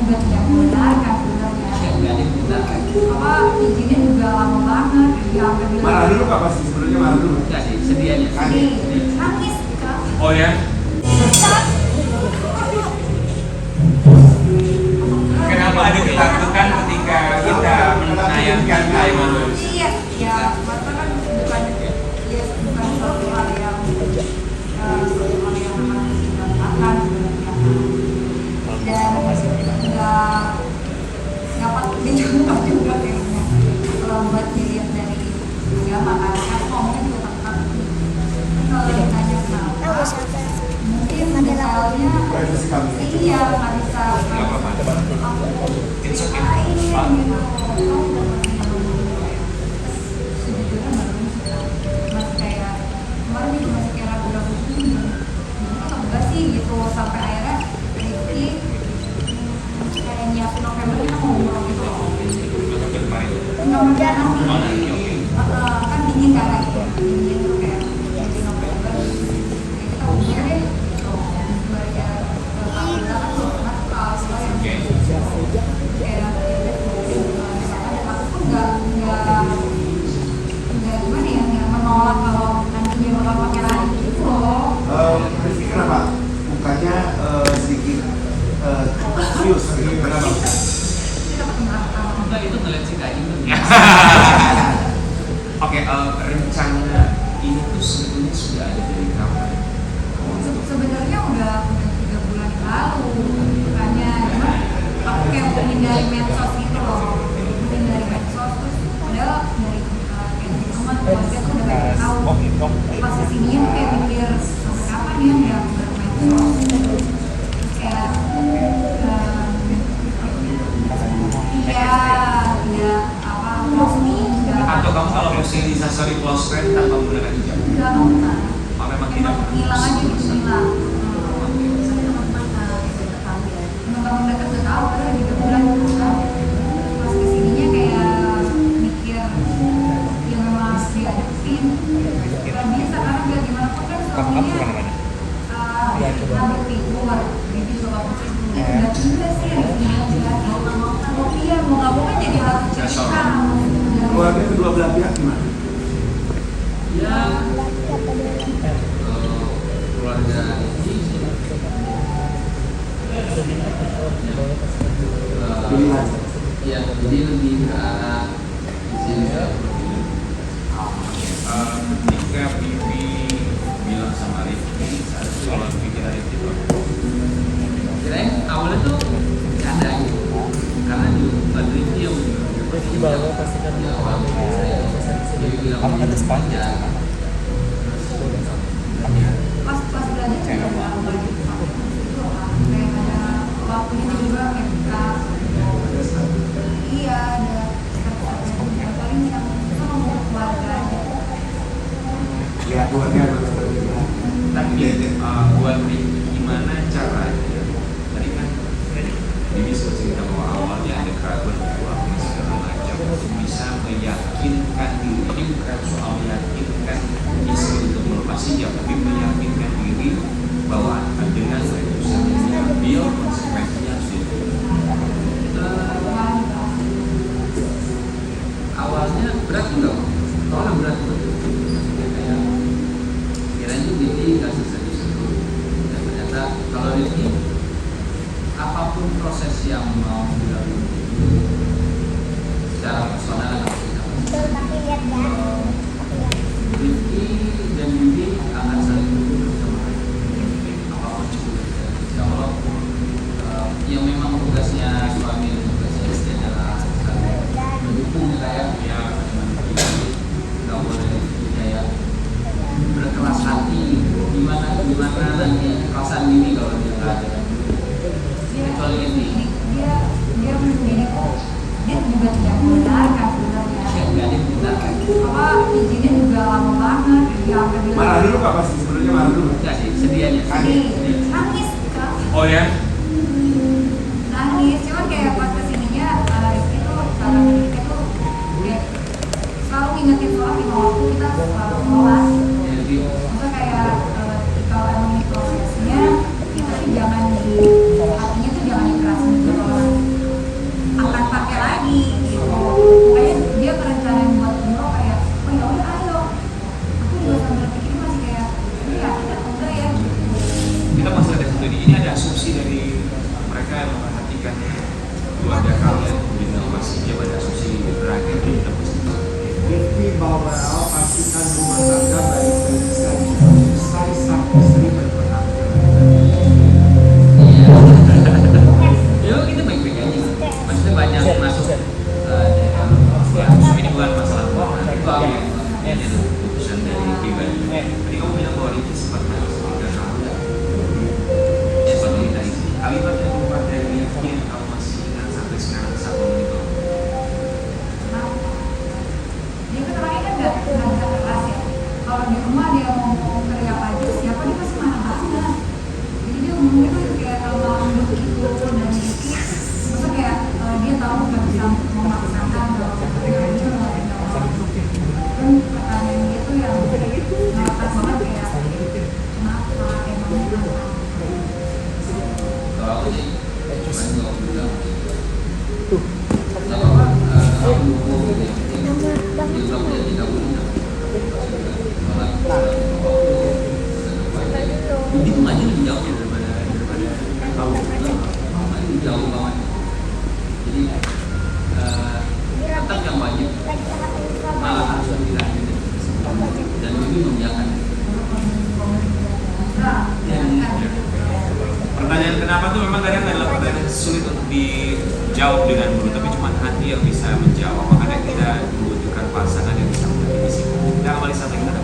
juga tidak membenarkan sebenarnya. Apa izinnya juga lama banget, dia sampai bilang. Marah dulu kak pasti sebenarnya marah dulu. Enggak sih, sedih aja. Nangis kak. Oh ya? Kenapa ada ketakutan ketika kita menayangkan tayangan? Iya, ya, masa kan bukan suatu hal yang harus dilakukan sebenarnya. Dan nggak patut dicontoh juga kayaknya kalau buat dilihat dari agama, karena kan ngomongnya juga tentang kalau ditanya kenapa mungkin misalnya iya nggak bisa sejujurnya masih kayak kemarin juga masih kayak ragu-ragu enggak sih gitu, sampai akhirnya Rifki kayak nyiapin November kita mau umroh gitu loh. November nanti kan dingin kan lagi, dingin tuh kayak di November kita umroh deh gitu, bayar Alhamdulillah kan Natal kayak misalkan aku pun nggak gimana ya, nggak menolak kalau nantinya bakal pakai hari gitu loh. Rizky kenapa? Mukanya sedikit serius, kenapa? Enggak, itu ngeliat si Kak Inun. Oke, rencana ini tuh sebetulnya sudah ada dari kapan? Sebenarnya udah 3 bulan lalu, makanya cuma aku kayak menghindari medsos gitu loh, menghindari medsos terus padahal dari kayak teman keluarga tuh udah kayak tahu pas kesininya tuh kayak mikir sampai kapan ya nggak bermedsos, kayak iya tidak apa posting Atau kamu kalau posting di Instastory close friend tanpa menggunakan hijab? nggak mau kan, Oh, memang tidak. hilang aja gitu, hilang. Saya teman-teman teman-teman dekat udah tahu karena 3 bulan kan pas kesininya kayak mikir ya memang harus dihadapin, nggak bisa karena biar gimana pun kan suaminya ngambil figur jadi juga bagus udah juga sih di sini aja mau iya mau nggak mau kan jadi harus cerita. Keluarga kedua belah pihak gimana? Ya, keluarga ini Pilihan. ya, jadi lebih ke arah sini. Ketika Bibi bilang sama Rifki kalau pikiran Rifki itu, kirain awalnya tuh bercanda gitu, karena bukan Rifki yang bilang pasti kan ya orang saya bilang kamu ada sepanjang pas belajar juga nggak banyak itu kayak ada waktunya juga kayak iya ada sekitar paling yang itu ngomong keluarga aja. Ya keluarga tapi buat Rifki gimana caranya tadi kan Bibi sudah cerita bahwa awalnya ada keraguan keluarga segala macam untuk bisa meyakinkan diri. Ini bukan soal meyakinkan istri untuk melepas hijab, tapi meyakinkan diri bahwa dengan keputusan yang diambil konsekuensinya harus awalnya berat enggak? Awalnya berat betul. Kayak kirain tuh Bibi nggak serius itu, dan ternyata kalau ini apapun proses yang mau dilalui secara personal Rifki dan Bibi akan saling mendukung sama apapun juga. Insya Allah yang memang tugasnya suami dan tugasnya istri adalah saling mendukung kayak ya nggak boleh kayak berkeras hati gimana nanti perasaan Bibi kalau dia nggak ada kecuali ini dia mendiriku dia juga tidak membenarkan sebenarnya. Apa izinnya juga lama banget, dia sampai bilang. Marah dulu kak pasti sebenarnya marah dulu. enggak sih, sedih aja. Nangis kak. Oh ya? Nangis, cuman kayak pas kesininya Rifki tuh cara kita tuh kayak selalu ngingetin sholat 5 waktu, kita selalu sholat. Jadi Maksudnya kayak kalau emang ini prosesnya, tapi jangan di hatinya tuh jangan dikerasin gitu loh. keluarga kalian inovasi dia pada asumsi berakhir di tembus. Rifki bahwa pastikan rumah tangga baik-baik saja. Usai sang istri berpenampilan. Iya. Ya kita baik-baik aja. Maksudnya banyak masuk dari ya, ini bukan masalah keuangan. Itu aku yang ini keputusan dari pribadi. Tadi kamu bilang bahwa Riki sempat harus tinggal sama dia. Ya seperti kita itu. Kalimat yang keluar dari Riki yang kamu masih ingat sampai sekarang saat momen itu. Kenapa? Dia kan orangnya kan nggak bisa keras ya. Kalau di rumah dia mau teriak aja, siapa dia pasti marah banget. Jadi dia ngomongnya tuh kayak kalau lembut gitu dan dikit. Maksudnya kayak dia tahu nggak bisa memaksakan kalau teriaknya mau kan pertanyaan dia tuh yang ngelepas banget kayak kenapa emang kenapa. Kalau aku sih cuma kalau bilang nggak apa-apa, aku dukung gitu ya. Dia bilang punya 3 bulan. Ini tuh aja lebih jauh daripada Tahu. itu jauh banget. Jadi tetap yang wajib malah harus dilanjut dan ini membiarkan. Pertanyaan kenapa tuh memang kadang adalah pertanyaan sulit untuk dijawab dengan mudah, tapi cuma hati yang bisa menjawab. Makanya kita membutuhkan pasangan yang bisa menjadi sini. Kita kembali saat lagi.